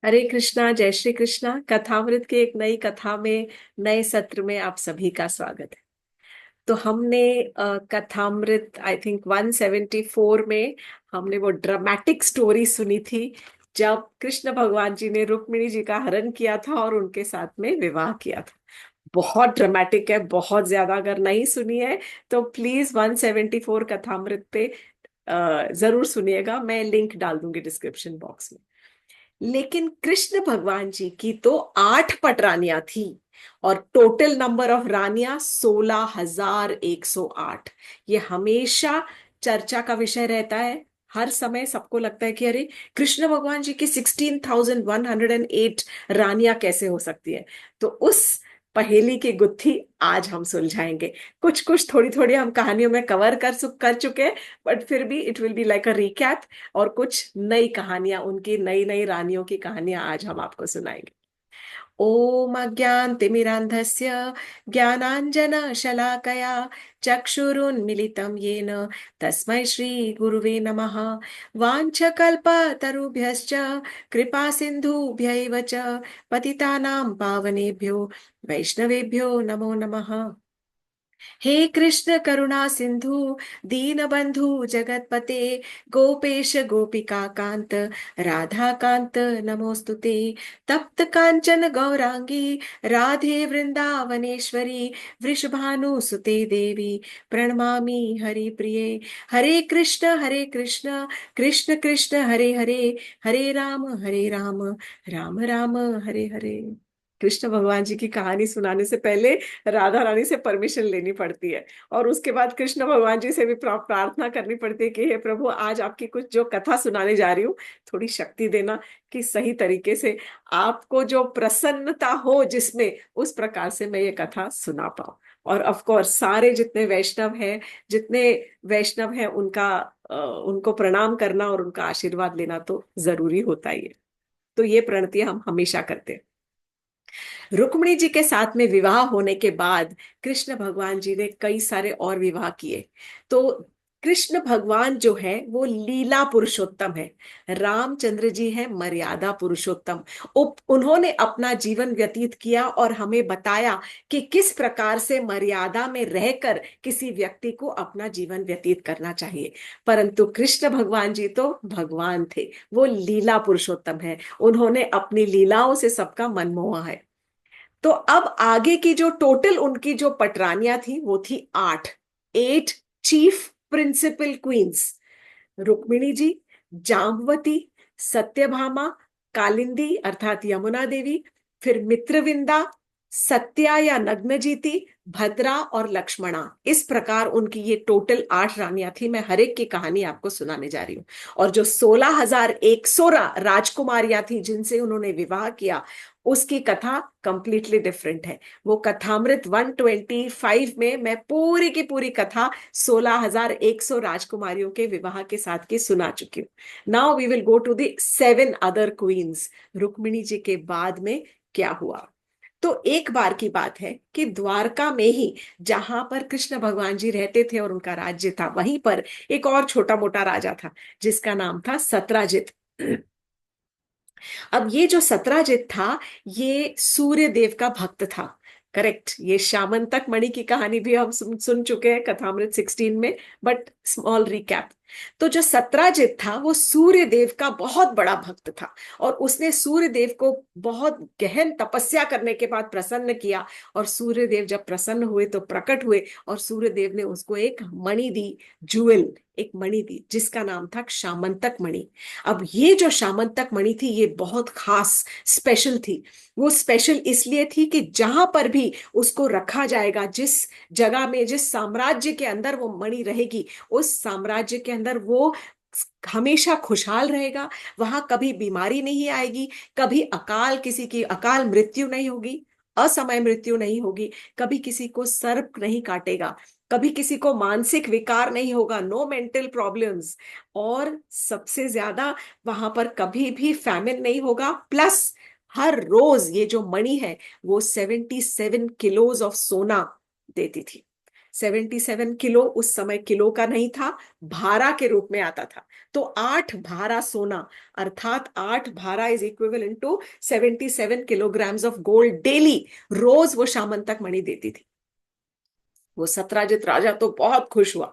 हरे कृष्णा, जय श्री कृष्णा। कथामृत की एक नई कथा में, नए सत्र में आप सभी का स्वागत है। तो हमने कथामृत आई थिंक 174 में हमने वो ड्रामेटिक स्टोरी सुनी थी, जब कृष्ण भगवान जी ने रुक्मिणी जी का हरण किया था और उनके साथ में विवाह किया था। बहुत ड्रामेटिक है, बहुत ज्यादा। अगर नहीं सुनी है तो प्लीज 174 कथामृत पे जरूर सुनिएगा। मैं लिंक डाल दूंगी डिस्क्रिप्शन बॉक्स में। लेकिन कृष्ण भगवान जी की तो 8 पटरानियां थी, और टोटल नंबर ऑफ रानियां 16,108। ये हमेशा चर्चा का विषय रहता है। हर समय सबको लगता है कि अरे, कृष्ण भगवान जी की 16,108 रानियां कैसे हो सकती है। तो उस पहेली की गुत्थी आज हम सुलझाएंगे। कुछ कुछ थोड़ी थोड़ी हम कहानियों में कवर कर चुके हैं, बट फिर भी it will be like a recap. और कुछ नई कहानियां, उनकी नई नई रानियों की कहानियां आज हम आपको सुनाएंगे। ओम अज्ञानतिमिरान्धस्य ज्ञानाञ्जनशलाकया चक्षुरुन्मीलितं येन तस्मै श्रीगुरुवे नमः। वाञ्छकल्पतरुभ्यश्च कृपा सिन्धुभ्यैव च पतितानां पावनेभ्यो वैष्णवेभ्यो नमो नमः। हे कृष्ण करुणा सिंधु दीनबंधु जगतपते गोपेश गोपिका कांत राधा कांत नमोस्तुते। तप्त कांचन गौरांगी राधे वृंदावनेश्वरी वृषभानुसुते देवी प्रणमामि हरि प्रिये। हरे कृष्ण कृष्ण कृष्ण हरे हरे, हरे राम राम राम हरे हरे। कृष्ण भगवान जी की कहानी सुनाने से पहले राधा रानी से परमिशन लेनी पड़ती है, और उसके बाद कृष्ण भगवान जी से भी प्रार्थना करनी पड़ती है कि हे प्रभु, आज आपकी कुछ जो कथा सुनाने जा रही हूँ, थोड़ी शक्ति देना कि सही तरीके से आपको जो प्रसन्नता हो जिसमें, उस प्रकार से मैं ये कथा सुना पाऊं। और ऑफ कोर्स सारे जितने वैष्णव हैं उनको प्रणाम करना और उनका आशीर्वाद लेना तो जरूरी होता ही है। तो ये प्रणतियां हम हमेशा करते हैं। रुक्मिणी जी के साथ में विवाह होने के बाद कृष्ण भगवान जी ने कई सारे और विवाह किए। तो कृष्ण भगवान जो है वो लीला पुरुषोत्तम है, रामचंद्र जी है मर्यादा पुरुषोत्तम। उन्होंने अपना जीवन व्यतीत किया और हमें बताया कि किस प्रकार से मर्यादा में रहकर किसी व्यक्ति को अपना जीवन व्यतीत करना चाहिए। परंतु कृष्ण भगवान जी तो भगवान थे, वो लीला पुरुषोत्तम है। उन्होंने अपनी लीलाओं से सबका मन मोहा है। तो अब आगे की जो टोटल उनकी जो पटरानियां थी वो थी 8। 8 चीफ प्रिंसिपल क्वींस। रुक्मिणी जी, जाम्बवती, सत्यभामा, कालिंदी अर्थात यमुना देवी, फिर मित्रविंदा, सत्या या नग्नजीति, भद्रा और लक्ष्मणा। इस प्रकार उनकी ये टोटल 8 रानियां थी। मैं हर एक की कहानी आपको सुनाने जा रही हूँ। और जो 16,100 राजकुमारियां थी जिनसे उन्होंने विवाह किया, उसकी कथा कंप्लीटली डिफरेंट है। वो कथामृत 125 में मैं पूरी की पूरी कथा 16,100 राजकुमारियों के विवाह के साथ की सुना चुकी हूँ। Now we will go to the 7 other queens. Rukmini ji के बाद में क्या हुआ। तो एक बार की बात है कि द्वारका में ही, जहां पर कृष्ण भगवान जी रहते थे और उनका राज्य था, वहीं पर एक और छोटा मोटा राजा था जिसका नाम था सत्राजित। अब ये जो सत्राजित था, ये सूर्य देव का भक्त था। करेक्ट। ये श्यामंतक मणि की कहानी भी हम सुन चुके हैं कथामृत 16 में, बट स्मॉल रिकैप। तो जो सत्राजित था वो सूर्य देव का बहुत बड़ा भक्त था, और उसने सूर्य देव को बहुत गहन तपस्या करने के बाद प्रसन्न किया। और सूर्य देव जब प्रसन्न हुए तो प्रकट हुए, और सूर्य देव ने उसको एक मणि दी, ज्वेल, एक मणि दी जिसका नाम था श्यामंतक मणि। अब ये जो श्यामंतक मणि थी ये बहुत खास, स्पेशल थी। वो स्पेशल इसलिए थी कि जहां पर भी उसको रखा जाएगा, जिस जगह में, जिस साम्राज्य के अंदर वो मणि रहेगी, उस साम्राज्य के अंदर वो हमेशा खुशहाल रहेगा। वहां कभी बीमारी नहीं आएगी, कभी किसी की अकाल मृत्यु नहीं होगी, असमय मृत्यु नहीं होगी, कभी किसी को सर्प नहीं काटेगा, कभी किसी को मानसिक विकार नहीं होगा, नो मेंटल प्रॉब्लम्स। और सबसे ज्यादा, वहां पर कभी भी फैमिन नहीं होगा। प्लस हर रोज ये जो मणि है वो 77 किलोज ऑफ सोना देती थी। 77 किलो, उस समय किलो का नहीं था, भारा के रूप में आता था। तो 8 भारा सोना, अर्थात 8 भारा is equivalent to 77 kilograms of gold daily. रोज वो शामन तक मणि देती थी। वो सत्राजित राजा तो बहुत खुश हुआ।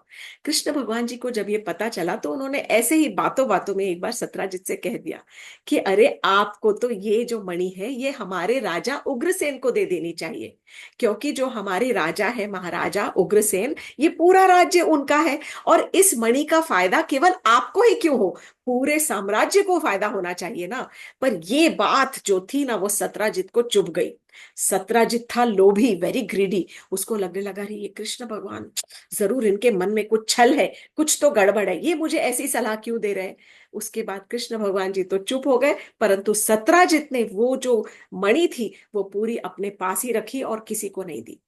कृष्ण भगवान जी को जब ये पता चला तो उन्होंने ऐसे ही बातों बातों में एक बार सत्राजित से कह दिया कि अरे आपको तो ये जो मणि है ये हमारे राजा उग्रसेन को दे देनी चाहिए, क्योंकि जो हमारे राजा है महाराजा उग्रसेन, ये पूरा राज्य उनका है। और इस मणि का फायदा केवल आपको ही क्यों हो, पूरे साम्राज्य को फायदा होना चाहिए ना। पर ये बात जो थी ना, वो सत्राजित को चुभ गई। सत्राजित था लोभी, वेरी ग्रीडी। उसको लगने लगा रे ये कृष्ण भगवान, जरूर इनके मन में कुछ छल है, कुछ तो गड़बड़ है, ये मुझे ऐसी सलाह क्यों दे रहे हैं। उसके बाद कृष्ण भगवान जी तो चुप हो गए, परंतु सत्राजित ने वो जो मणि थी वो पूरी अपने पास ही रखी और किसी को नहीं दी।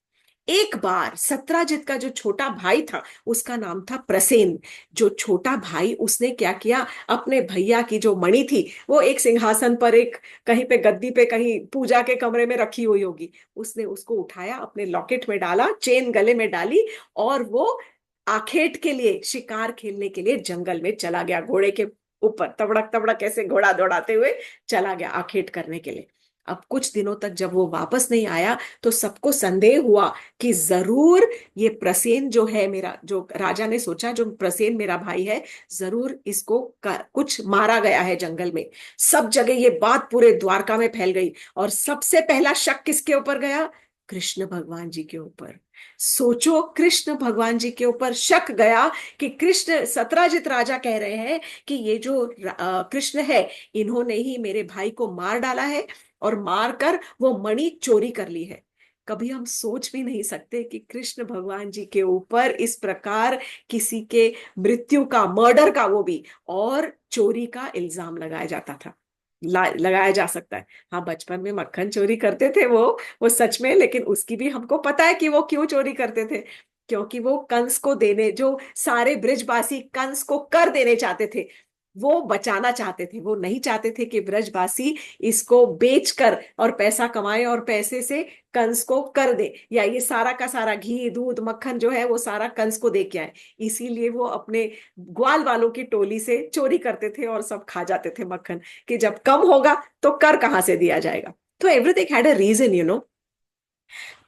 एक बार सत्राजित का जो छोटा भाई था, उसका नाम था प्रसेन। जो छोटा भाई, उसने क्या किया, अपने भैया की जो मणि थी वो एक सिंहासन पर, एक कहीं पे गद्दी पे, कहीं पूजा के कमरे में रखी हुई होगी, उसने उसको उठाया, अपने लॉकेट में डाला, चेन गले में डाली, और वो आखेट के लिए, शिकार खेलने के लिए जंगल में चला गया, घोड़े के ऊपर तबड़क तबड़क ऐसे घोड़ा दौड़ाते हुए चला गया आखेट करने के लिए। अब कुछ दिनों तक जब वो वापस नहीं आया तो सबको संदेह हुआ कि जरूर ये प्रसेन जो है मेरा, जो राजा ने सोचा जो प्रसेन मेरा भाई है, जरूर इसको कुछ मारा गया है जंगल में। सब जगह ये बात पूरे द्वारका में फैल गई, और सबसे पहला शक किसके ऊपर गया, कृष्ण भगवान जी के ऊपर। सोचो, कृष्ण भगवान जी के ऊपर शक गया कि कृष्ण, सत्राजित राजा कह रहे हैं कि ये जो कृष्ण है, इन्होंने ही मेरे भाई को मार डाला है, और मारकर वो मणि चोरी कर ली है। कभी हम सोच भी नहीं सकते कि कृष्ण भगवान जी के ऊपर इस प्रकार किसी के मृत्यु का, मर्डर का, वो भी, और चोरी का इल्जाम लगाया जाता था, लगाया जा सकता है। हाँ, बचपन में मक्खन चोरी करते थे वो सच में, लेकिन उसकी भी हमको पता है कि वो क्यों चोरी करते थे। क्योंकि वो कंस को देने, जो सारे ब्रिजवासी कंस को कर देने चाहते थे, वो बचाना चाहते थे। वो नहीं चाहते थे कि ब्रजवासी इसको बेचकर और पैसा कमाए, और पैसे से कंस को कर दे, या ये सारा का सारा घी दूध मक्खन जो है वो सारा कंस को दे के आए। इसीलिए वो अपने ग्वाल वालों की टोली से चोरी करते थे और सब खा जाते थे मक्खन, कि जब कम होगा तो कर कहां से दिया जाएगा। तो एवरीथिंग हैड अ रीजन।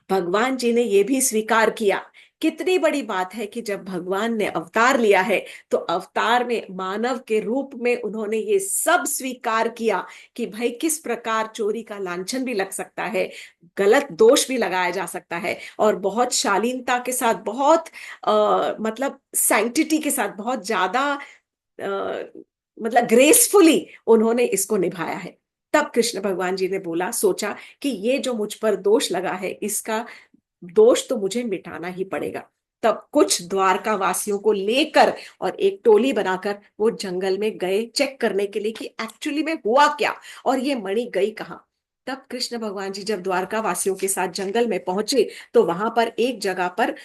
भगवान जी ने ये भी स्वीकार किया। कितनी बड़ी बात है कि जब भगवान ने अवतार लिया है, तो अवतार में मानव के रूप में उन्होंने ये सब स्वीकार किया कि भाई किस प्रकार चोरी का लांछन भी लग सकता है, गलत दोष भी लगाया जा सकता है, और बहुत शालीनता के साथ, बहुत मतलब सैंक्टिटी के साथ, बहुत ज्यादा मतलब ग्रेसफुली उन्होंने इसको निभाया है। तब कृष्ण भगवान जी ने बोला, सोचा कि ये जो मुझ पर दोष लगा है, इसका दोष तो मुझे मिटाना ही पड़ेगा। तब कुछ द्वारका वासियों को लेकर और एक टोली बनाकर वो जंगल में गए चेक करने के लिए कि एक्चुअली में हुआ क्या, और ये मणि गई कहाँ। तब कृष्ण भगवान जी जब द्वारका वासियों के साथ जंगल में पहुंचे, तो वहां पर एक जगह पर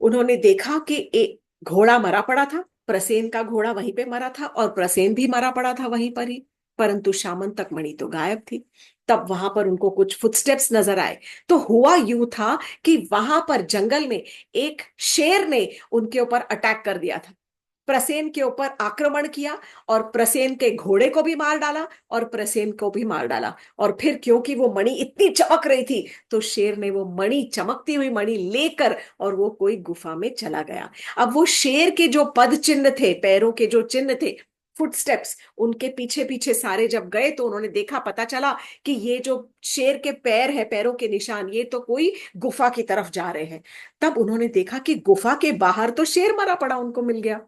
उन्होंने देखा कि एक घोड़ा मरा पड़ा था, प्रसेन का घोड़ा वहीं पे मरा था, और प्रसेन भी मरा पड़ा था वहीं पर ही, परंतु शामन तक मणि तो गायब थी। तब वहां पर उनको कुछ फुटस्टेप्स नजर आए। तो हुआ यूं था कि वहां पर जंगल में एक शेर ने उनके ऊपर अटैक कर दिया था, प्रसेन के ऊपर आक्रमण किया, और प्रसेन के घोड़े को भी मार डाला, और प्रसेन को भी मार डाला। और फिर क्योंकि वो मणि इतनी चमक रही थी, तो शेर ने वो मणि, चमकती हुई मणि लेकर, और वो कोई गुफा में चला गया। अब वो शेर के जो पद चिन्ह थे, पैरों के जो चिन्ह थे, फुटस्टेप्स, उनके पीछे पीछे सारे जब गए तो उन्होंने देखा, पता चला कि ये जो शेर के पैर है, पैरों के निशान, ये तो कोई गुफा की तरफ जा रहे हैं। तब उन्होंने देखा कि गुफा के बाहर तो शेर मरा पड़ा उनको मिल गया।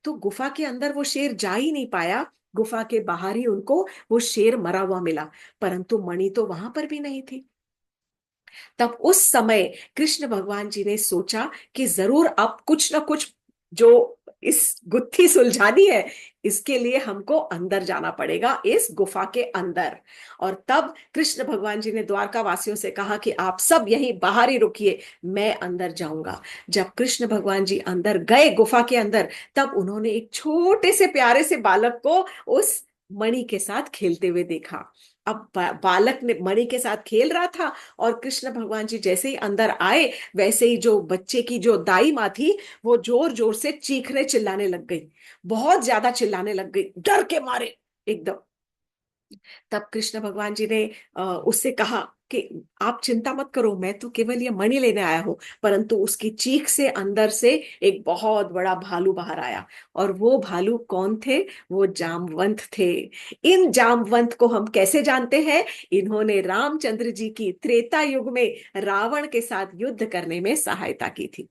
तो गुफा के अंदर वो शेर जा ही नहीं पाया, गुफा के बाहर ही उनको वो शेर मरा हुआ मिला, परंतु मणि तो वहां पर भी नहीं थी। तब उस समय कृष्ण भगवान जी ने सोचा कि जरूर अब कुछ ना कुछ जो इस गुत्थी सुलझानी है, इसके लिए हमको अंदर जाना पड़ेगा, इस गुफा के अंदर। और तब कृष्ण भगवान जी ने द्वारका वासियों से कहा कि आप सब यहीं बाहर ही रुकिए, मैं अंदर जाऊंगा। जब कृष्ण भगवान जी अंदर गए गुफा के अंदर, तब उन्होंने एक छोटे से प्यारे से बालक को उस मणि के साथ खेलते हुए देखा। अब बालक ने मणि के साथ खेल रहा था, और कृष्ण भगवान जी जैसे ही अंदर आए, वैसे ही जो बच्चे की जो दाई माँ थी, वो जोर जोर से चीखने चिल्लाने लग गई, बहुत ज्यादा चिल्लाने लग गई, डर के मारे एकदम। तब कृष्ण भगवान जी ने उससे कहा कि आप चिंता मत करो, मैं तो केवल ये मणि लेने आया हूं। परंतु उसकी चीख से अंदर से एक बहुत बड़ा भालू बाहर आया। और वो भालू कौन थे? वो जामवंत थे। इन जामवंत को हम कैसे जानते हैं? इन्होंने रामचंद्र जी की त्रेता युग में रावण के साथ युद्ध करने में सहायता की थी।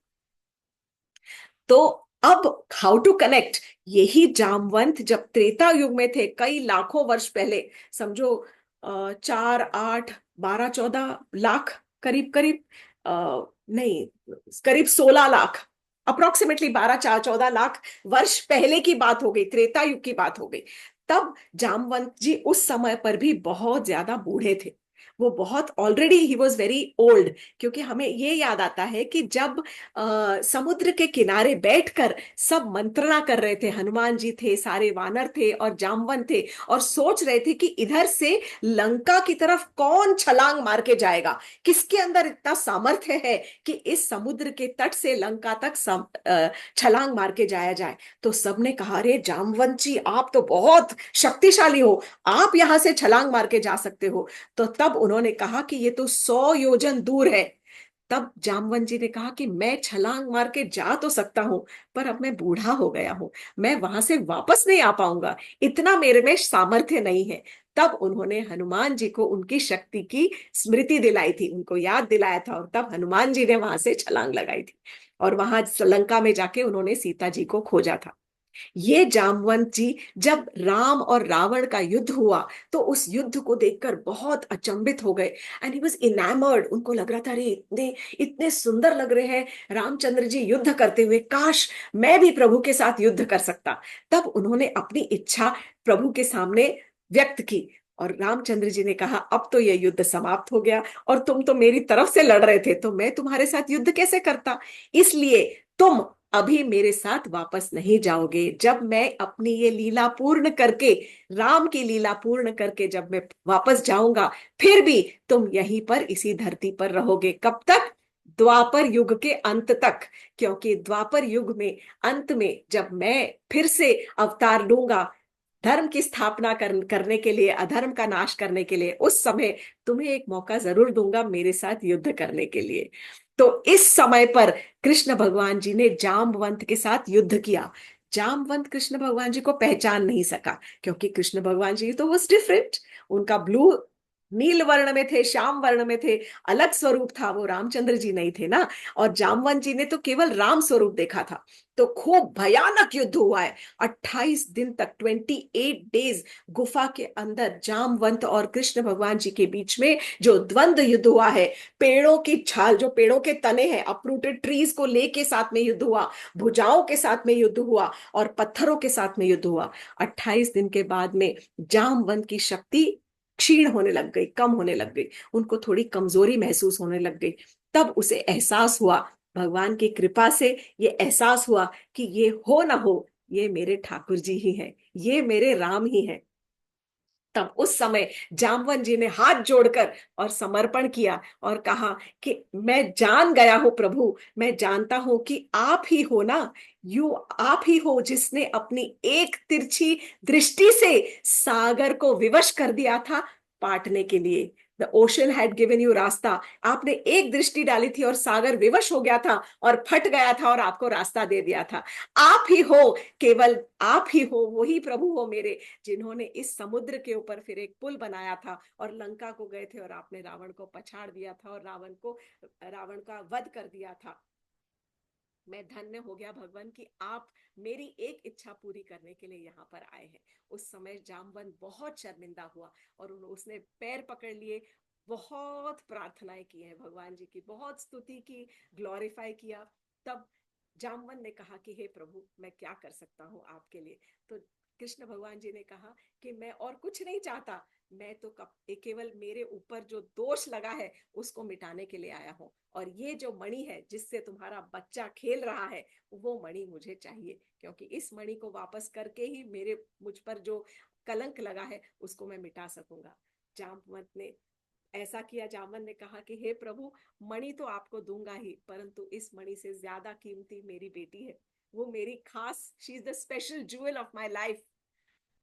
तो अब हाउ टू कनेक्ट, यही जामवंत जब त्रेता युग में थे, कई लाखों वर्ष पहले, समझो 4 8 12 14 लाख, करीब करीब, नहीं, करीब 16 लाख, अप्रोक्सीमेटली 12 4 14 लाख वर्ष पहले की बात हो गई, त्रेता युग की बात हो गई। तब जामवंत जी उस समय पर भी बहुत ज्यादा बूढ़े थे। वो बहुत already he was very old. क्योंकि हमें ये याद आता है कि जब समुद्र के किनारे बैठकर सब मंत्रणा कर रहे थे, हनुमान जी थे, सारे वानर थे और जामवन थे, और सोच रहे थे कि इधर से लंका की तरफ कौन छलांग मार के जाएगा, किसके अंदर इतना सामर्थ्य है कि इस समुद्र के तट से लंका तक छलांग मार के जाया जाए। तो सबने कहा, अरे जामवंत जी, आप तो बहुत शक्तिशाली हो, आप यहां से छलांग मार के जा सकते हो। तो तब उन्होंने कहा कि ये तो 100 योजन दूर है। तब जामवंत जी ने कहा कि मैं छलांग मार के जा तो सकता हूं, पर अब मैं बूढ़ा हो गया हूं, मैं वहां से वापस नहीं आ पाऊंगा, इतना मेरे में सामर्थ्य नहीं है। तब उन्होंने हनुमान जी को उनकी शक्ति की स्मृति दिलाई थी, उनको याद दिलाया था, और तब हनुमान जी ने वहां से छलांग लगाई थी, और वहां लंका में जाके उन्होंने सीता जी को खोजा था। ये जामवंत जी, जब राम और रावण का युद्ध हुआ, तो उस युद्ध को देखकर बहुत अचंभित हो गए, एंड ही वाज इनामर्ड। उनको लग रहा था, अरे इतने इतने सुंदर लग रहे हैं रामचंद्र जी युद्ध करते हुए, काश मैं भी प्रभु के साथ युद्ध कर सकता। तब उन्होंने अपनी इच्छा प्रभु के सामने व्यक्त की, और रामचंद्र जी ने कहा, अब तो यह युद्ध समाप्त हो गया, और तुम तो मेरी तरफ से लड़ रहे थे, तो मैं तुम्हारे साथ युद्ध कैसे करता? इसलिए तुम अभी मेरे साथ वापस नहीं जाओगे। जब मैं अपनी ये लीला पूर्ण करके, राम की लीला पूर्ण करके जब मैं वापस जाऊंगा, फिर भी तुम यहीं पर इसी धरती पर रहोगे। कब तक? द्वापर युग के अंत तक। क्योंकि द्वापर युग में अंत में जब मैं फिर से अवतार लूंगा, धर्म की स्थापना करने के लिए, अधर्म का नाश करने के लिए, उस समय तुम्हें एक मौका जरूर दूंगा मेरे साथ युद्ध करने के लिए। तो इस समय पर कृष्ण भगवान जी ने जामवंत के साथ युद्ध किया। जामवंत कृष्ण भगवान जी को पहचान नहीं सका, क्योंकि कृष्ण भगवान जी तो वॉज डिफरेंट। उनका ब्लू, नील वर्ण में थे, श्याम वर्ण में थे, अलग स्वरूप था, वो रामचंद्र जी नहीं थे ना। और जामवंत जी ने तो केवल राम स्वरूप देखा था। तो खूब भयानक युद्ध हुआ है। 28 दिन तक, 28 डेज, गुफा के अंदर जामवंत और कृष्ण भगवान जी के बीच में जो द्वंद्व युद्ध हुआ है, पेड़ों की छाल, जो पेड़ों के तने हैं, अपरूटेड ट्रीज को लेके साथ में युद्ध हुआ, भुजाओं के साथ में युद्ध हुआ, और पत्थरों के साथ में युद्ध हुआ। 28 दिन के बाद में जामवंत की शक्ति क्षीण होने लग गई, कम होने लग गई, उनको थोड़ी कमजोरी महसूस होने लग गई। तब उसे एहसास हुआ, भगवान की कृपा से ये एहसास हुआ कि ये हो ना हो, ये मेरे ठाकुर जी ही हैं, ये मेरे राम ही हैं। तब उस समय जामवन जी ने हाथ जोड़कर और समर्पण किया, और कहा कि मैं जान गया हूं प्रभु, मैं जानता हूं कि आप ही हो ना, आप ही हो जिसने अपनी एक तिरछी दृष्टि से सागर को विवश कर दिया था पाटने के लिए। The ocean had given you रास्ता। आपने एक दृष्टि डाली थी और सागर विवश हो गया था और फट गया था और आपको रास्ता दे दिया था। आप ही हो, केवल आप ही हो, वही प्रभु हो मेरे, जिन्होंने इस समुद्र के ऊपर फिर एक पुल बनाया था और लंका को गए थे, और आपने रावण को पछाड़ दिया था और रावण का वध कर दिया था। मैं धन्य हो गया भगवान कि आप मेरी एक इच्छा पूरी करने के लिए यहाँ पर आए हैं। उस समय जामवंत बहुत शर्मिंदा हुआ, और उसने पैर पकड़ लिए, बहुत प्रार्थनाएं की हैं भगवान जी की, बहुत स्तुति की, ग्लोरीफाई किया। तब जामवंत ने कहा कि हे प्रभु, मैं क्या कर सकता हूँ आपके लिए? तो कृष्ण भगवान जी ने कहा कि मैं और कुछ नहीं चाहता, मैं तो केवल मेरे ऊपर जो दोष लगा है उसको मिटाने के लिए आया हूँ, और ये जो मणि है जिससे तुम्हारा बच्चा खेल रहा है, वो मणि मुझे चाहिए, क्योंकि इस मणि को वापस करके ही मेरे मुझ पर जो कलंक लगा है उसको मैं मिटा सकूंगा। जामवंत ने ऐसा किया। जामवंत ने कहा कि हे प्रभु, मणि तो आपको दूंगा ही, परंतु इस मणि से ज्यादा कीमती मेरी बेटी है। वो मेरी खास, she is the special jewel of my life.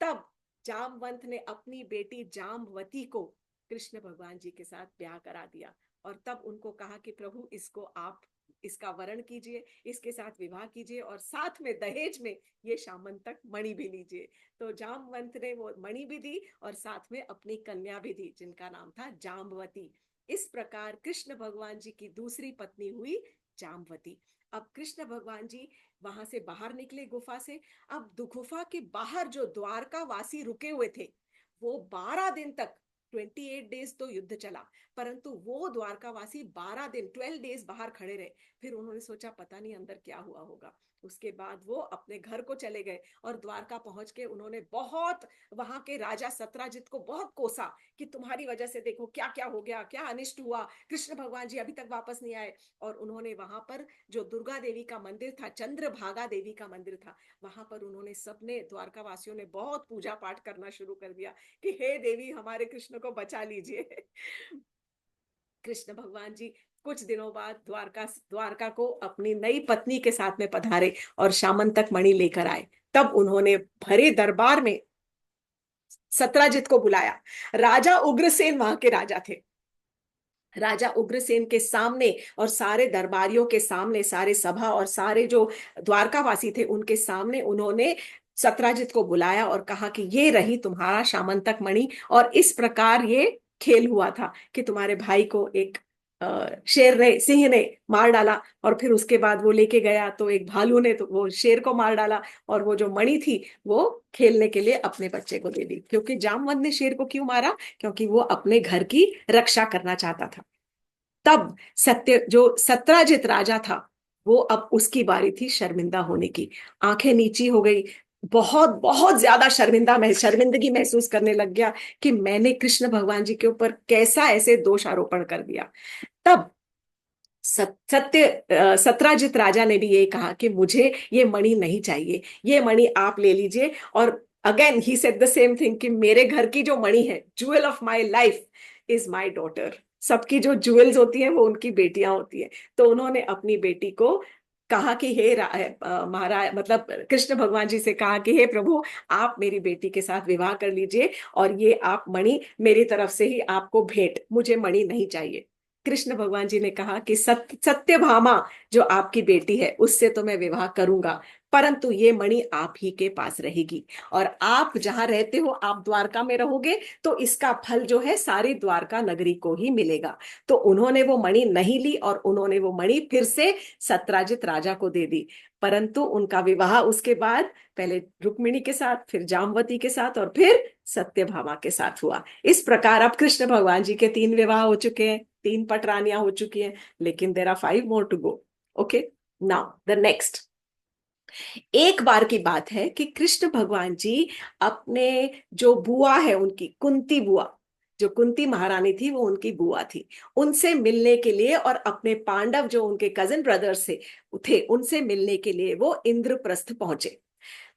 तब जामवंत ने अपनी बेटी जामवती को कृष्ण भगवान जी के साथ ब्याह करा दिया। और तब उनको कहा कि प्रभु, इसको आप इसका वरण कीजिए, इसके साथ विवाह कीजिए, और साथ में दहेज में ये शामंतक मणि भी लीजिए। तो जामवंत ने वो मणि भी दी और साथ में अपनी कन्या भी दी, जिनका नाम था जाम्बवती। इस प्रकार कृष्ण भगवान जी की दूसरी पत्नी हुई जाम्बवती। अब कृष्ण भगवान जी वहां से बाहर निकले गुफा से। अब गुफा के बाहर जो द्वारका वासी रुके हुए थे, वो 12 दिन तक, 28 डेज तो युद्ध चला, परंतु वो द्वारकावासी 12 दिन, 12 डेज बाहर खड़े रहे। फिर उन्होंने सोचा पता नहीं अंदर क्या हुआ होगा। उसके बाद वो अपने घर को चले गए और द्वारका पहुंच के उन्होंने बहुत, वहां के राजा सत्राजित को बहुत कोसा कि तुम्हारी वजह से देखो क्या क्या हो गया, क्या अनिष्ट हुआ, कृष्ण भगवान जी अभी तक वापस नहीं आए। और उन्होंने वहां पर जो दुर्गा देवी का मंदिर था, चंद्रभागा देवी का मंदिर था, वहां पर उन्होंने सबने, द्वारका वासियों ने बहुत पूजा पाठ करना शुरू कर दिया कि हे देवी, हमारे कृष्ण को बचा लीजिए। कृष्ण भगवान जी कुछ दिनों बाद द्वारका को अपनी नई पत्नी के साथ में पधारे और शामंतक मणि लेकर आए। तब उन्होंने भरे दरबार में सत्राजित को बुलाया। राजा उग्रसेन वहां के राजा थे। राजा उग्रसेन के सामने और सारे दरबारियों के सामने, सारे सभा और सारे जो द्वारकावासी थे उनके सामने उन्होंने सत्राजित को बुलाया और कहा कि ये रही तुम्हारा शामंतक मणि, और इस प्रकार ये खेल हुआ था कि तुम्हारे भाई को एक शेर ने, सिंह ने मार डाला, और फिर उसके बाद वो लेके गया तो एक भालू ने तो वो शेर को मार डाला, और वो जो मणि थी वो खेलने के लिए अपने बच्चे को दे दी। क्योंकि जामवंत ने शेर को क्यों मारा? क्योंकि वो अपने घर की रक्षा करना चाहता था। तब सत्य जो सत्राजित राजा था, वो अब उसकी बारी थी शर्मिंदा होने की। आंखें नीची हो गई, बहुत बहुत ज्यादा शर्मिंदगी महसूस करने लग गया कि मैंने कृष्ण भगवान जी के ऊपर कैसा ऐसे दोष आरोपण कर दिया। तब सत्राजित राजा ने भी ये कहा कि मुझे ये मणि नहीं चाहिए, ये मणि आप ले लीजिए। और again he said the same thing कि मेरे घर की जो मणि है, jewel of my life is my daughter. सबकी जो ज्वेल्स होती हैं वो उनकी बेटियां होती हैं। तो उन्होंने अपनी बेटी को कहा कि महाराज, मतलब कृष्ण भगवान जी से कहा कि हे प्रभु, आप मेरी बेटी के साथ विवाह कर लीजिए, और ये आप मणि मेरी तरफ से ही आपको भेंट, मुझे मणि नहीं चाहिए। कृष्ण भगवान जी ने कहा कि सत्यभामा जो आपकी बेटी है उससे तो मैं विवाह करूंगा, परंतु ये मणि आप ही के पास रहेगी, और आप जहां रहते हो, आप द्वारका में रहोगे, तो इसका फल जो है सारी द्वारका नगरी को ही मिलेगा। तो उन्होंने वो मणि नहीं ली और उन्होंने वो मणि फिर से सत्राजित राजा को दे दी। परंतु उनका विवाह उसके बाद पहले रुक्मिणी के साथ, फिर जामवती के साथ, और फिर सत्यभामा के साथ हुआ। इस प्रकार अब कृष्ण भगवान जी के 3 विवाह हो चुके हैं, 3 पटरानियां हो चुकी हैं, लेकिन there are 5 more to go. Okay, now the next. एक बार की बात है कि कृष्ण भगवान जी अपने जो बुआ है उनकी, कुंती बुआ, जो कुंती महारानी थी वो उनकी बुआ थी, उनसे मिलने के लिए, और अपने पांडव जो उनके कजिन ब्रदर्स थे उनसे मिलने के लिए वो इंद्रप्रस्थ पहुंचे।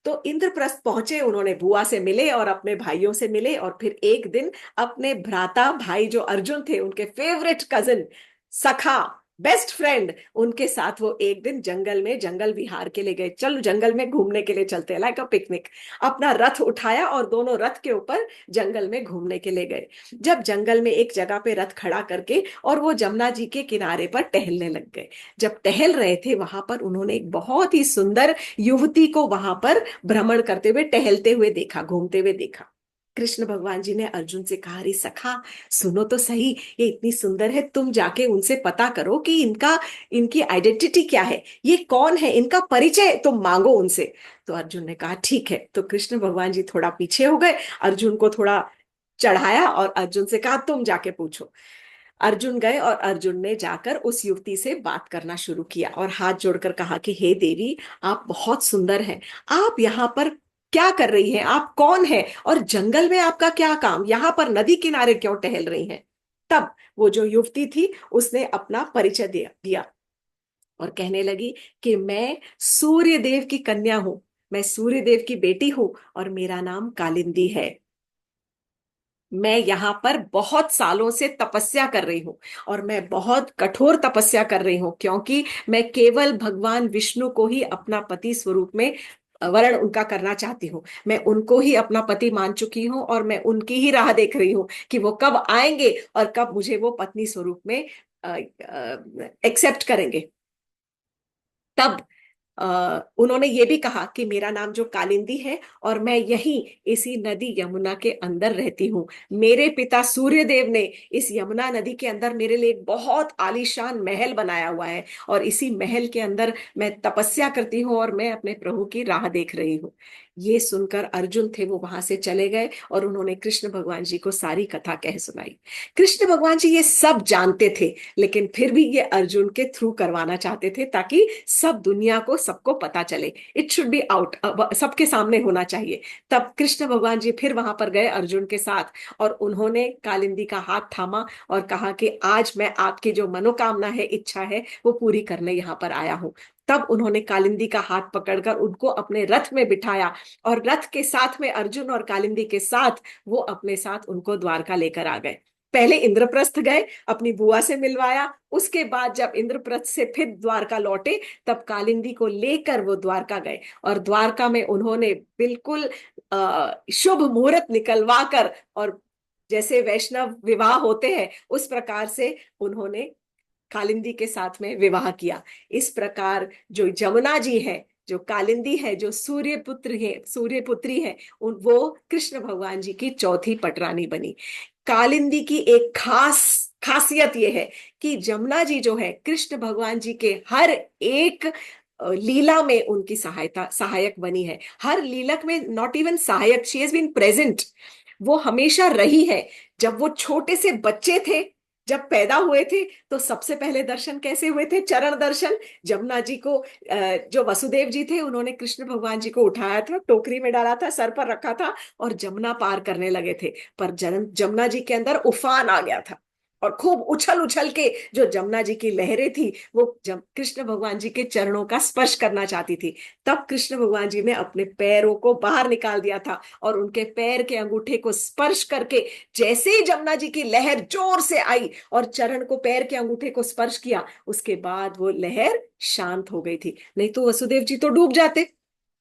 तो इंद्रप्रस्थ पहुंचे, उन्होंने बुआ से मिले और अपने भाइयों से मिले, और फिर एक दिन अपने भ्राता भाई जो अर्जुन थे, उनके फेवरेट कजिन, सखा, बेस्ट फ्रेंड, उनके साथ वो एक दिन जंगल में जंगल विहार के लिए गए। चलो जंगल में घूमने के लिए चलते हैं, लाइक अ पिकनिक। अपना रथ उठाया और दोनों रथ के ऊपर जंगल में घूमने के लिए गए। जब जंगल में एक जगह पे रथ खड़ा करके और वो जमुना जी के किनारे पर टहलने लग गए। जब टहल रहे थे वहां पर उन्होंने एक बहुत ही सुंदर युवती को वहां पर भ्रमण करते हुए, टहलते हुए देखा, घूमते हुए देखा। कृष्ण भगवान जी ने अर्जुन से कहा, अरे सखा, सुनो तो सही, ये इतनी सुंदर है, तुम जाके उनसे पता करो कि इनकी आइडेंटिटी क्या है, ये कौन है, इनका परिचय तुम मांगो उनसे। तो अर्जुन ने कहा ठीक है। तो कृष्ण भगवान जी थोड़ा पीछे हो गए, अर्जुन को थोड़ा चढ़ाया और अर्जुन से कहा तुम जाके पूछो। अर्जुन गए और अर्जुन ने जाकर उस युवती से बात करना शुरू किया और हाथ जोड़कर कहा कि हे देवी, आप बहुत सुंदर हैं, आप यहाँ पर क्या कर रही हैं, आप कौन है, और जंगल में आपका क्या काम, यहाँ पर नदी किनारे क्यों टहल रही हैं? तब वो जो युवती थी उसने अपना परिचय दिया और कहने लगी कि मैं सूर्य देव की कन्या हूं, मैं सूर्य देव की बेटी हूँ और मेरा नाम कालिंदी है। मैं यहाँ पर बहुत सालों से तपस्या कर रही हूँ और मैं बहुत कठोर तपस्या कर रही हूँ, क्योंकि मैं केवल भगवान विष्णु को ही अपना पति स्वरूप में वर्ण उनका करना चाहती हूँ। मैं उनको ही अपना पति मान चुकी हूँ और मैं उनकी ही राह देख रही हूँ कि वो कब आएंगे और कब मुझे वो पत्नी स्वरूप में एक्सेप्ट करेंगे। तब उन्होंने ये भी कहा कि मेरा नाम जो कालिंदी है और मैं यही इसी नदी यमुना के अंदर रहती हूँ। मेरे पिता सूर्यदेव ने इस यमुना नदी के अंदर मेरे लिए एक बहुत आलीशान महल बनाया हुआ है और इसी महल के अंदर मैं तपस्या करती हूँ और मैं अपने प्रभु की राह देख रही हूँ। ये सुनकर अर्जुन थे वो वहां से चले गए और उन्होंने कृष्ण भगवान जी को सारी कथा कह सुनाई। कृष्ण भगवान जी ये सब जानते थे, लेकिन फिर भी ये अर्जुन के थ्रू करवाना चाहते थे ताकि सब दुनिया को सबको पता चले। इट शुड बी आउट, सबके सामने होना चाहिए। तब कृष्ण भगवान जी फिर वहां पर गए अर्जुन के साथ और उन्होंने कालिंदी का हाथ थामा और कहा कि आज मैं आपकी जो मनोकामना है, इच्छा है, वो पूरी करने यहाँ पर आया हूँ। तब उन्होंने कालिंदी का हाथ पकड़कर उनको अपने रथ में बिठाया और रथ के साथ में अर्जुन और कालिंदी के साथ वो अपने साथ उनको द्वारका लेकर आ गए। पहले इंद्रप्रस्थ गए, अपनी बुआ से मिलवाया, उसके बाद जब इंद्रप्रस्थ से फिर द्वारका लौटे तब कालिंदी को लेकर वो द्वारका गए और द्वारका में उन्होंने बिल्कुल शुभ मुहूर्त निकलवा कर और जैसे वैष्णव विवाह होते हैं उस प्रकार से उन्होंने कालिंदी के साथ में विवाह किया। इस प्रकार जो जमुना जी है, जो कालिंदी है, जो सूर्य पुत्री है, उन वो कृष्ण भगवान जी की चौथी पटरानी बनी। कालिंदी की एक खास खासियत यह है कि जमुना जी जो है कृष्ण भगवान जी के हर एक लीला में उनकी सहायक बनी है। हर लीलक में, नॉट इवन सहायक, शी हैज बीन प्रेजेंट। वो हमेशा रही है। जब वो छोटे से बच्चे थे, जब पैदा हुए थे, तो सबसे पहले दर्शन कैसे हुए थे? चरण दर्शन। जमुना जी को जो वसुदेव जी थे उन्होंने कृष्ण भगवान जी को उठाया था, टोकरी में डाला था, सर पर रखा था और जमुना पार करने लगे थे। पर जमुना जी के अंदर उफान आ गया था और खूब उछल उछल के जो जमुना जी की लहरें थी वो कृष्ण भगवान जी के चरणों का स्पर्श करना चाहती थी। तब कृष्ण भगवान जी ने अपने पैरों को बाहर निकाल दिया था और उनके पैर के अंगूठे को स्पर्श करके जैसे ही जमुना जी की लहर जोर से आई और चरण को, पैर के अंगूठे को स्पर्श किया, उसके बाद वो लहर शांत हो गई थी। नहीं तो वसुदेव जी तो डूब जाते।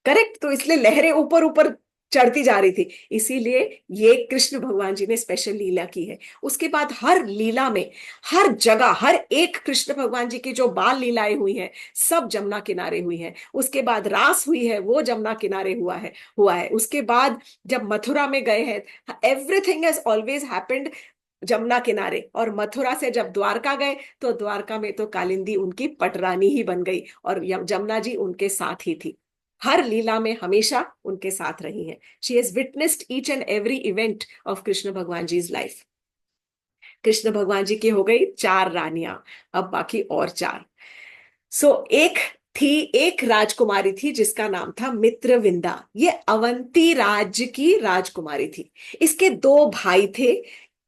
करेक्ट। तो इसलिए लहरें ऊपर ऊपर चढ़ती जा रही थी, इसीलिए ये कृष्ण भगवान जी ने स्पेशल लीला की है। उसके बाद हर लीला में, हर जगह, हर एक कृष्ण भगवान जी की जो बाल लीलाएं हुई हैं सब जमुना किनारे हुई हैं। उसके बाद रास हुई है, वो जमुना किनारे हुआ है। उसके बाद जब मथुरा में गए हैं, everything has always happened Jamuna किनारे। और मथुरा से जब द्वारका गए तो द्वारका में तो कालिंदी उनकी पटरानी ही बन गई और जमुना जी उनके साथ ही थी। हर लीला में हमेशा उनके साथ रही हैं। She has witnessed each and every event of Krishna भगवान जी इज लाइफ। कृष्ण भगवान जी की हो गई 4 रानियां, अब बाकी और 4। एक थी, एक राजकुमारी थी जिसका नाम था मित्रविंदा। ये अवंती राज्य की राजकुमारी थी। इसके 2 भाई थे,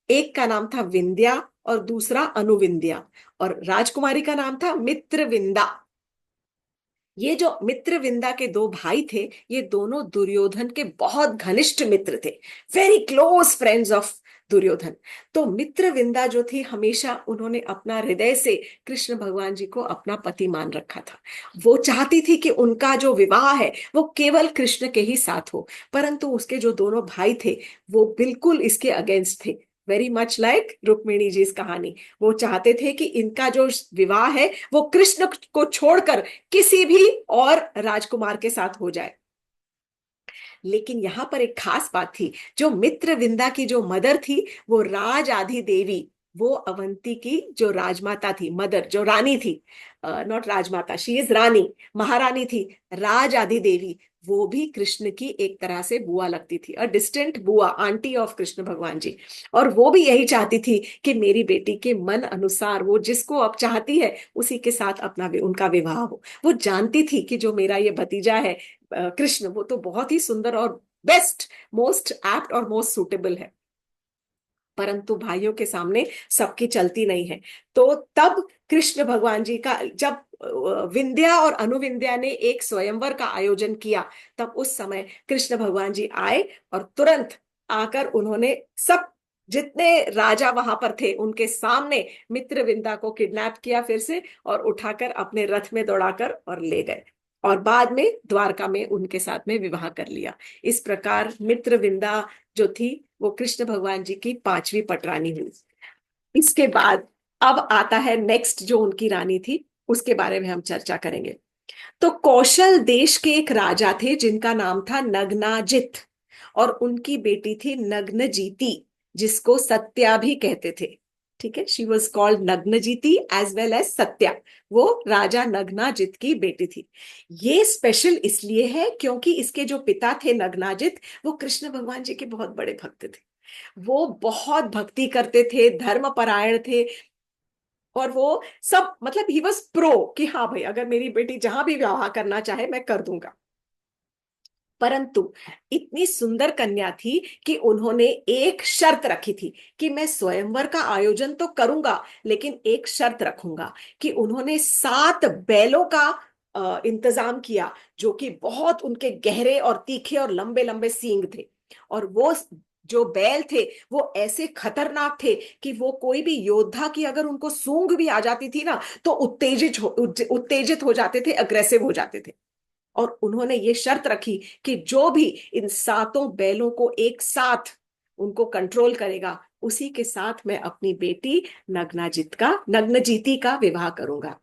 एक का नाम था विंध्या और दूसरा अनुविंध्या, और राजकुमारी का नाम था मित्रविंदा। ये जो मित्रविंदा के 2 भाई थे, ये दोनों दुर्योधन के बहुत घनिष्ठ मित्र थे, very close friends of Duryodhana. तो मित्रविंदा जो थी, हमेशा उन्होंने अपना हृदय से कृष्ण भगवान जी को अपना पति मान रखा था। वो चाहती थी कि उनका जो विवाह है वो केवल कृष्ण के ही साथ हो। परंतु उसके जो दोनों भाई थे वो बिल्कुल इसके अगेंस्ट थे, very much like Rukmini ji इस कहानी। वो चाहते थे कि इनका जो विवाह है वो कृष्ण को छोड़कर किसी भी और राजकुमार के साथ हो जाए। लेकिन यहाँ पर एक खास बात थी, जो मित्रविंदा की जो मदर थी वो राज आदि देवी, वो अवंती की जो राजमाता थी, मदर जो रानी थी, नॉट राजमाता, शी इज रानी, महारानी थी, राज आदि देवी, वो भी कृष्ण की एक तरह से बुआ लगती थी, अ डिस्टेंट बुआ, आंटी ऑफ कृष्ण भगवान जी। और वो भी यही चाहती थी कि मेरी बेटी के मन अनुसार वो जिसको अब चाहती है उसी के साथ अपना उनका विवाह हो। वो जानती थी कि जो मेरा ये भतीजा है कृष्ण, वो तो बहुत ही सुंदर और बेस्ट, मोस्ट एप्ट और मोस्ट सुटेबल है। परंतु भाइयों के सामने सबकी चलती नहीं है। तो तब कृष्ण भगवान जी का, जब विंध्या और अनुविंध्या ने एक स्वयंवर का आयोजन किया, तब उस समय कृष्ण भगवान जी आए और तुरंत आकर उन्होंने सब जितने राजा वहां पर थे उनके सामने मित्रविंदा को किडनैप किया फिर से, और उठाकर अपने रथ में दौड़ाकर और ले गए, और बाद में द्वारका में उनके साथ में विवाह कर लिया। इस प्रकार मित्रविंदा जो थी वो कृष्ण भगवान जी की पांचवी पटरानी हुई। इसके बाद अब आता है नेक्स्ट जो उनकी रानी थी, उसके बारे में हम चर्चा करेंगे। तो कौशल देश के एक राजा थे जिनका नाम था नग्नाजित, और उनकी बेटी थी नग्नजीति, जिसको सत्या भी कहते थे। ठीक है, she was called Nagnajiti as well as Satya. वो राजा नग्नाजित की बेटी थी। ये स्पेशल इसलिए है क्योंकि इसके जो पिता थे नग्नाजित, वो कृष्ण भगवान जी के बहुत बड़े भक्त थे। वो बहुत भक्ति करते थे, धर्मपरायण थे, और वो सब मतलब ही वॉज प्रो कि हाँ भाई अगर मेरी बेटी जहां भी विवाह करना चाहे मैं कर दूंगा। परंतु इतनी सुंदर कन्या थी कि उन्होंने एक शर्त रखी थी कि मैं स्वयंवर का आयोजन तो करूंगा, लेकिन एक शर्त रखूंगा कि उन्होंने 7 बैलों का इंतजाम किया, जो कि बहुत उनके गहरे और तीखे और लंबे लंबे सींग थे। और वो जो बैल थे वो ऐसे खतरनाक थे कि वो कोई भी योद्धा की अगर उनको सूंघ भी आ जाती थी ना, तो उत्तेजित हो जाते थे, अग्रेसिव हो जाते थे। और उन्होंने ये शर्त रखी कि जो भी इन 7 बैलों को एक साथ उनको कंट्रोल करेगा, उसी के साथ मैं अपनी बेटी नग्नजीति का विवाह करूंगा।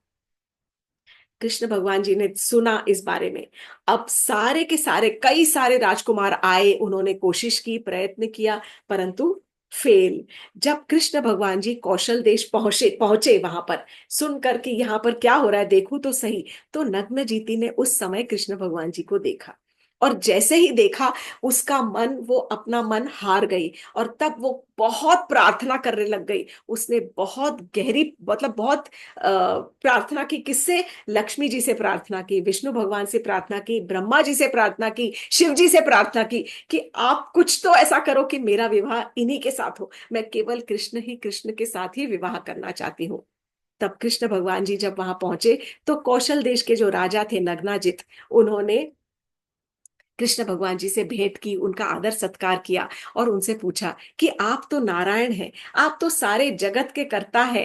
कृष्ण भगवान जी ने सुना इस बारे में। अब सारे के सारे कई सारे राजकुमार आए, उन्होंने कोशिश की, प्रयत्न किया, परंतु फेल। जब कृष्ण भगवान जी कौशल देश पहुंचे पहुंचे वहां पर, सुनकर कि यहाँ पर क्या हो रहा है देखूं तो सही, तो नग्नजीति ने उस समय कृष्ण भगवान जी को देखा, और जैसे ही देखा उसका मन, वो अपना मन हार गई, और तब वो बहुत प्रार्थना करने लग गई। उसने बहुत गहरी मतलब बहुत प्रार्थना की। किससे? लक्ष्मी जी से प्रार्थना की, विष्णु भगवान से प्रार्थना की, ब्रह्मा जी से प्रार्थना की, शिव जी से प्रार्थना की कि आप कुछ तो ऐसा करो कि मेरा विवाह इन्हीं के साथ हो, मैं केवल कृष्ण के साथ ही विवाह करना चाहती हूँ। तब कृष्ण भगवान जी जब वहां पहुंचे, तो कौशल देश के जो राजा थे नग्नाजित, उन्होंने कृष्ण भगवान जी से भेंट की, उनका आदर सत्कार किया, और उनसे पूछा कि आप तो नारायण हैं, आप तो सारे जगत के कर्ता है,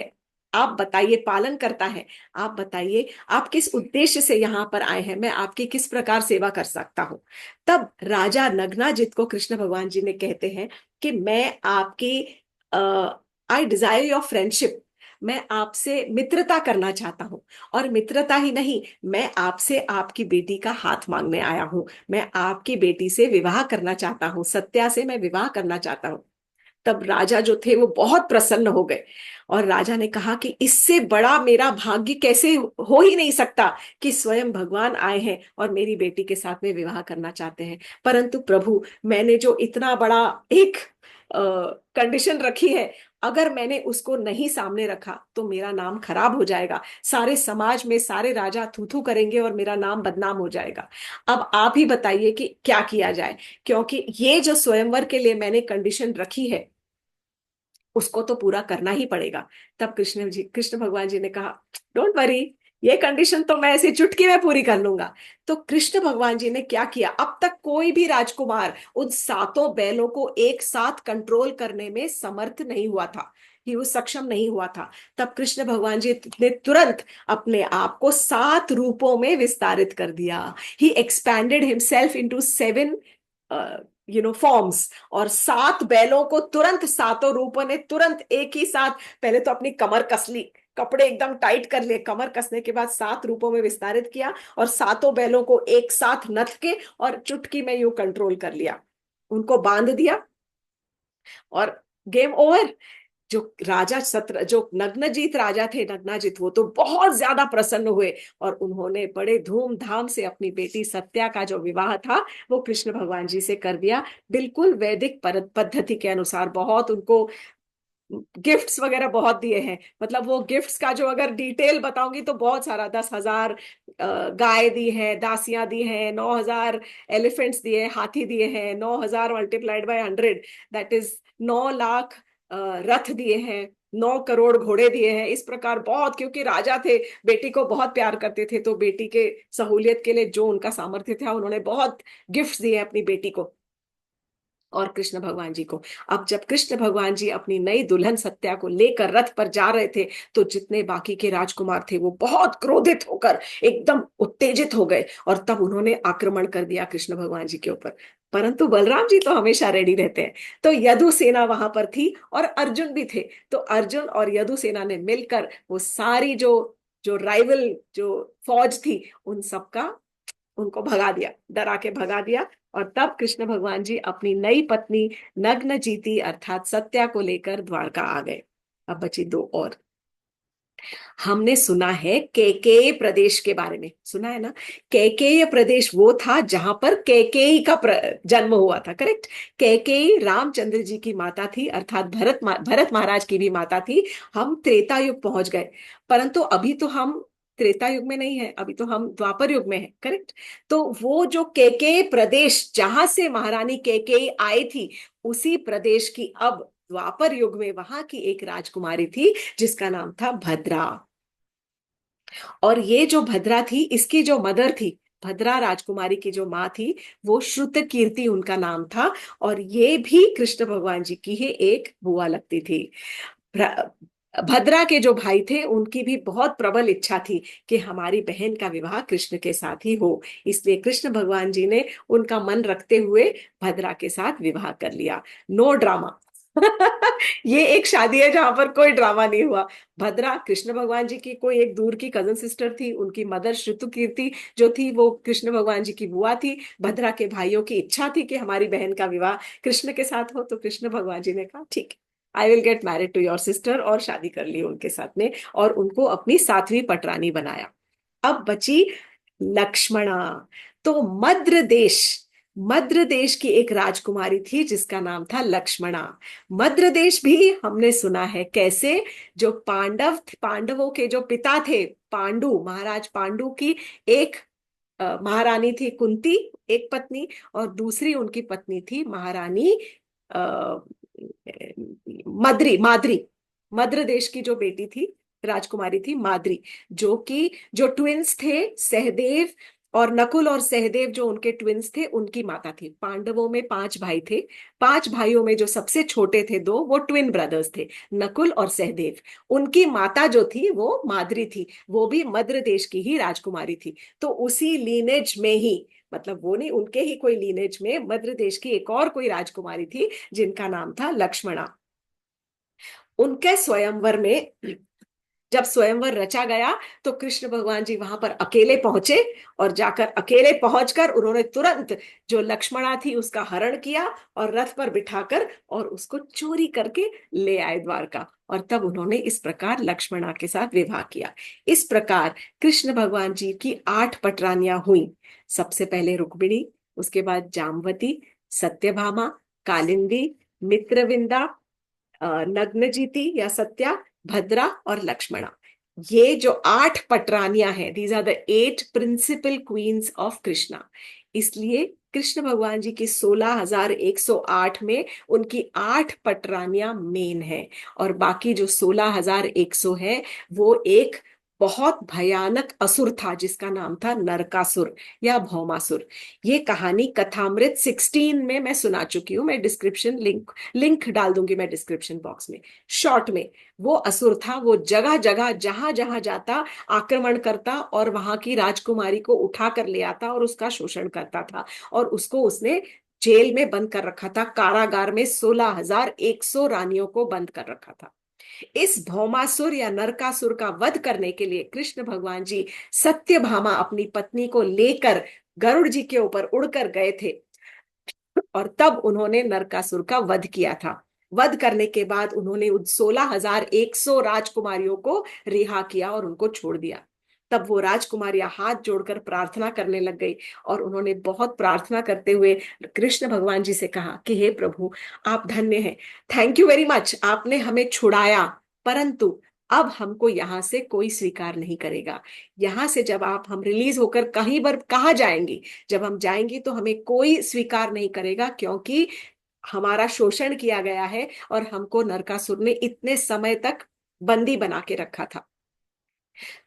आप बताइए, पालन करता है, आप बताइए आप किस उद्देश्य से यहाँ पर आए हैं, मैं आपकी किस प्रकार सेवा कर सकता हूँ। तब राजा नग्नाजित को कृष्ण भगवान जी ने कहते हैं कि मैं आपकी आई डिजायर योर फ्रेंडशिप, मैं आपसे मित्रता करना चाहता हूँ। और मित्रता ही नहीं, मैं आपसे आपकी बेटी का हाथ मांगने आया हूँ, मैं आपकी बेटी से विवाह करना चाहता हूँ, सत्या से मैं विवाह करना चाहता हूँ। तब राजा जो थे वो बहुत प्रसन्न हो गए, और राजा ने कहा कि इससे बड़ा मेरा भाग्य कैसे हो ही नहीं सकता कि स्वयं भगवान आए हैं और मेरी बेटी के साथ में विवाह करना चाहते हैं। परंतु प्रभु, मैंने जो इतना बड़ा एक कंडीशन रखी है, अगर मैंने उसको नहीं सामने रखा तो मेरा नाम खराब हो जाएगा, सारे समाज में सारे राजा थू थू करेंगे और मेरा नाम बदनाम हो जाएगा। अब आप ही बताइए कि क्या किया जाए, क्योंकि ये जो स्वयंवर के लिए मैंने कंडीशन रखी है उसको तो पूरा करना ही पड़ेगा। तब कृष्ण भगवान जी ने कहा, डोंट वरी, ये कंडीशन तो मैं ऐसी चुटकी में पूरी कर लूंगा। तो कृष्ण भगवान जी ने क्या किया, अब तक कोई भी राजकुमार उन 7 बैलों को एक साथ कंट्रोल करने में समर्थ नहीं हुआ था, ही वो सक्षम नहीं हुआ था। तब कृष्ण भगवान जी ने तुरंत अपने आप को 7 रूपों में विस्तारित कर दिया। ही एक्सपैंडेड हिमसेल्फ इनटू 7 फॉर्म्स, और 7 बैलों को तुरंत 7 रूपों ने तुरंत एक ही साथ, पहले तो अपनी कमर कस ली, कपड़े एकदम टाइट कर लिए, कमर कसने के बाद 7 रूपों में विस्तारित किया, और 7 बैलों को एक साथ नथ के और चुटकी में यूं कंट्रोल कर लिया, उनको बांध दिया, और गेम ओवर। जो राजा सत्र जो नग्नजीत राजा थे, नग्नाजित, वो तो बहुत ज्यादा प्रसन्न हुए, और उन्होंने बड़े धूमधाम से अपनी बेटी सत्या का जो विवाह था वो कृष्ण भगवान जी से कर दिया, बिल्कुल वैदिक पद्धति के अनुसार। बहुत उनको गिफ्ट्स वगैरह बहुत दिए हैं, मतलब वो गिफ्ट्स का जो अगर डिटेल बताऊंगी तो बहुत सारा, 10,000 गाय दी है, दासियां दी हैं, 9,000 एलिफेंट्स दिए, हाथी दिए हैं, 9,000 multiplied by 100, that is 9 lakh रथ दिए हैं, 9 करोड़ घोड़े दिए हैं, इस प्रकार बहुत, क्योंकि राजा थे, बेटी को बहुत प्यार करते थे, तो बेटी के सहूलियत के लिए जो उनका सामर्थ्य था उन्होंने बहुत गिफ्ट्स दिए अपनी बेटी को और कृष्ण भगवान जी को। अब जब कृष्ण भगवान जी अपनी नई दुल्हन सत्या को लेकर रथ पर जा रहे थे, तो जितने बाकी के राजकुमार थे वो बहुत क्रोधित होकर एकदम उत्तेजित हो गए और तब उन्होंने आक्रमण कर दिया कृष्ण भगवान जी के ऊपर। परंतु बलराम जी तो हमेशा रेडी रहते हैं। तो यदु सेना वहां पर थी और अर्जुन भी थे, तो अर्जुन और यदु सेना ने मिलकर वो सारी जो जो राइवल जो फौज थी उन सबका उनको भगा दिया, डरा के भगा दिया। और तब कृष्ण भगवान जी अपनी नई पत्नी नग्न जीती अर्थात सत्या को लेकर द्वारका आ गए। अब बची दो और। हमने सुना है कैकेय प्रदेश के बारे में, सुना है ना? कैकेय प्रदेश वो था जहां पर कैकेयी का जन्म हुआ था, करेक्ट? कैकेयी रामचंद्र जी की माता थी, अर्थात भरत महाराज की भी माता थी। हम त्रेता युग पहुंच गए, परंतु अभी तो हम त्रेता युग में नहीं है, अभी तो हम द्वापर युग में है, करेक्ट? तो वो जो कैकेय प्रदेश जहां से महारानी कैकेयी आई थी, उसी प्रदेश की अब द्वापर युग में वहां की एक राजकुमारी थी जिसका नाम था भद्रा। और ये जो भद्रा थी, इसकी जो मदर थी, भद्रा राजकुमारी की जो माँ थी, वो श्रुत कीर्ति उनका नाम था। और ये भी कृष्ण भगवान जी की ही एक बुआ लगती थी। भद्रा के जो भाई थे उनकी भी बहुत प्रबल इच्छा थी कि हमारी बहन का विवाह कृष्ण के साथ ही हो, इसलिए कृष्ण भगवान जी ने उनका मन रखते हुए भद्रा के साथ विवाह कर लिया। No drama. ये एक शादी है जहां पर कोई ड्रामा नहीं हुआ। भद्रा कृष्ण भगवान जी की कोई एक दूर की कजन सिस्टर थी, उनकी मदर श्रुतुकीर्ति जो थी वो कृष्ण भगवान जी की बुआ थी। भद्रा के भाइयों की इच्छा थी कि हमारी बहन का विवाह कृष्ण के साथ हो, तो कृष्ण भगवान जी ने कहा ठीक, I will get married to your sister, और शादी कर ली उनके साथ में और उनको अपनी सातवीं पटरानी बनाया। अब बची लक्ष्मणा। तो मद्र देश की एक राजकुमारी थी जिसका नाम था लक्ष्मणा। मद्र देश भी हमने सुना है कैसे, जो पांडवों के जो पिता थे, पांडु महाराज पांडु की एक महारानी थी कुंती, एक पत्नी, और दूसरी उनकी पत्नी थी महारानी आ, माद्री। मद्र देश की जो बेटी थी, राजकुमारी थी माद्री, जो कि जो ट्विंस थे सहदेव और नकुल, और सहदेव जो उनके ट्विंस थे उनकी माता थी। पांडवों में 5 भाई थे, 5 भाइयों में जो सबसे छोटे थे दो, वो ट्विन ब्रदर्स थे, नकुल और सहदेव। उनकी माता जो थी वो माद्री थी, वो भी मद्र देश की ही राजकुमारी थी। तो उसी लीनेज में ही, मतलब वो नहीं, उनके ही कोई लीनेज में मद्र देश की एक और कोई राजकुमारी थी जिनका नाम था लक्ष्मणा। उनके स्वयंवर में जब स्वयंवर रचा गया तो कृष्ण भगवान जी वहां पर अकेले पहुंचे, और जाकर अकेले पहुंचकर उन्होंने तुरंत जो लक्ष्मणा थी उसका हरण किया और रथ पर बिठाकर और उसको चोरी करके ले आए द्वारका। और तब उन्होंने इस प्रकार लक्ष्मणा के साथ विवाह किया। इस प्रकार कृष्ण भगवान जी की 8 पटरानियां हुई। सबसे पहले रुक्मिणी, उसके बाद जामवती, सत्यभामा, कालिंदी, मित्रविंदा, नग्नजीति या सत्या, भद्रा और लक्ष्मणा। ये जो 8 पटरानियां हैं, these are the 8 principal queens of Krishna. इसलिए कृष्ण भगवान जी की 16,108 में उनकी 8 पटरानियां मेन है, और बाकी जो 16,100 है वो एक बहुत भयानक असुर था जिसका नाम था नरकासुर या भौमासुर। ये कहानी कथामृत 16 में मैं सुना चुकी हूँ, मैं डिस्क्रिप्शन लिंक डाल दूंगी मैं डिस्क्रिप्शन बॉक्स में। शॉर्ट में, वो असुर था, वो जगह जगह जहां जहां जाता आक्रमण करता और वहां की राजकुमारी को उठा कर ले आता और उसका शोषण करता था। और उसको उसने जेल में बंद कर रखा था, कारागार में 16,100 रानियों को बंद कर रखा था। इस भौमासुर या नरकासुर का वध करने के लिए कृष्ण भगवान जी सत्यभामा अपनी पत्नी को लेकर गरुड़ जी के ऊपर उड़कर गए थे, और तब उन्होंने नरकासुर का वध किया था। वध करने के बाद उन्होंने उन 16,100 राजकुमारियों को रिहा किया और उनको छोड़ दिया। तब वो राजकुमारियां हाथ जोड़कर प्रार्थना करने लग गई, और उन्होंने बहुत प्रार्थना करते हुए कृष्ण भगवान जी से कहा कि हे प्रभु, आप धन्य हैं, थैंक यू वेरी मच, आपने हमें छुड़ाया, परंतु अब हमको यहां से कोई स्वीकार नहीं करेगा। यहां से जब हम रिलीज होकर कहीं पर कहा जाएंगी, जब हम जाएंगी तो हमें कोई स्वीकार नहीं करेगा, क्योंकि हमारा शोषण किया गया है और हमको नरकासुर ने इतने समय तक बंदी बना के रखा था।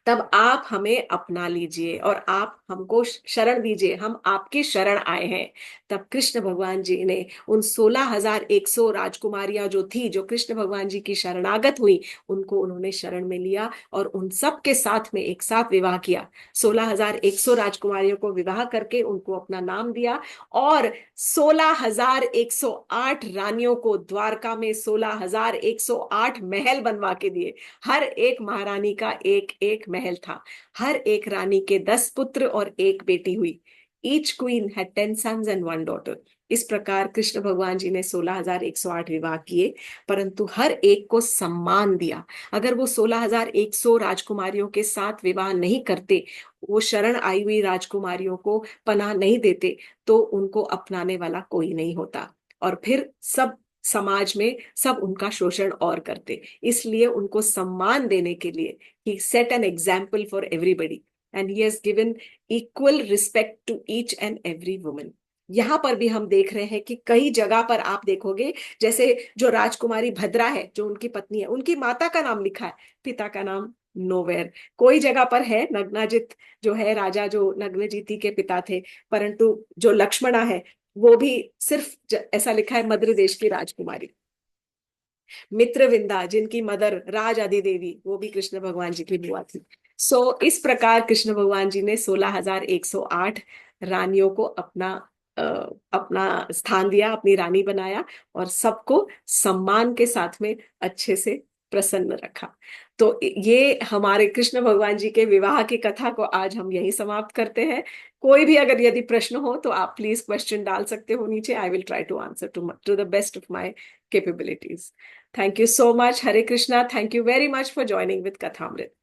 तब आप हमें अपना लीजिए और आप हमको शरण दीजिए, हम आपकी शरण आए हैं। तब कृष्ण भगवान जी ने उन 16,100 राजकुमारियां जो थी, जो कृष्ण भगवान जी की शरणागत हुई, उनको उन्होंने शरण में लिया और उन सब के साथ में एक साथ विवाह किया। 16,100 राजकुमारियों को विवाह करके उनको अपना नाम दिया और 16,108 रानियों को द्वारका में 16,108 महल बनवा के दिए। हर एक महारानी का एक एक महल था। हर एक रानी के 10 पुत्र और एक बेटी हुई। Each queen had 10 sons and 1 daughter. इस प्रकार कृष्ण भगवान जी ने 16,108 विवाह किए, परंतु हर एक को सम्मान दिया। अगर वो 16,100 राजकुमारियों के साथ विवाह नहीं करते, वो शरण आई हुई राजकुमारियों को पनाह नहीं देते, तो उनको अपनाने वाला कोई नहीं होता और फिर सब समाज में सब उनका शोषण और करते। इसलिए उनको सम्मान देने के लिए he set an example for everybody and he has given equal respect to each and every woman. यहाँ पर भी हम देख रहे हैं कि कई जगह पर आप देखोगे, जैसे जो राजकुमारी भद्रा है, जो उनकी पत्नी है, उनकी माता का नाम लिखा है, पिता का नाम नोवेर। कोई जगह पर है नग्नाजित, जो है राजा जो नग्नजीती के पिता थे, परंतु जो लक्ष्मणा है वो भी सिर्फ ऐसा लिखा है मद्र देश की राजकुमारी। मित्रविंदा जिनकी मदर राज आदि देवी, वो भी कृष्ण भगवान जी की बुआ थी। इस प्रकार कृष्ण भगवान जी ने 16,108 रानियों को अ, अपना स्थान दिया, अपनी रानी बनाया और सबको सम्मान के साथ में अच्छे से प्रसन्न रखा। तो ये हमारे कृष्ण भगवान जी के विवाह की कथा को आज हम यही समाप्त करते हैं। कोई भी अगर यदि प्रश्न हो तो आप प्लीज क्वेश्चन डाल सकते हो नीचे। I will try to answer to the best of my capabilities. Thank you so much. Hare Krishna. Thank you very much for joining with Kathamrit.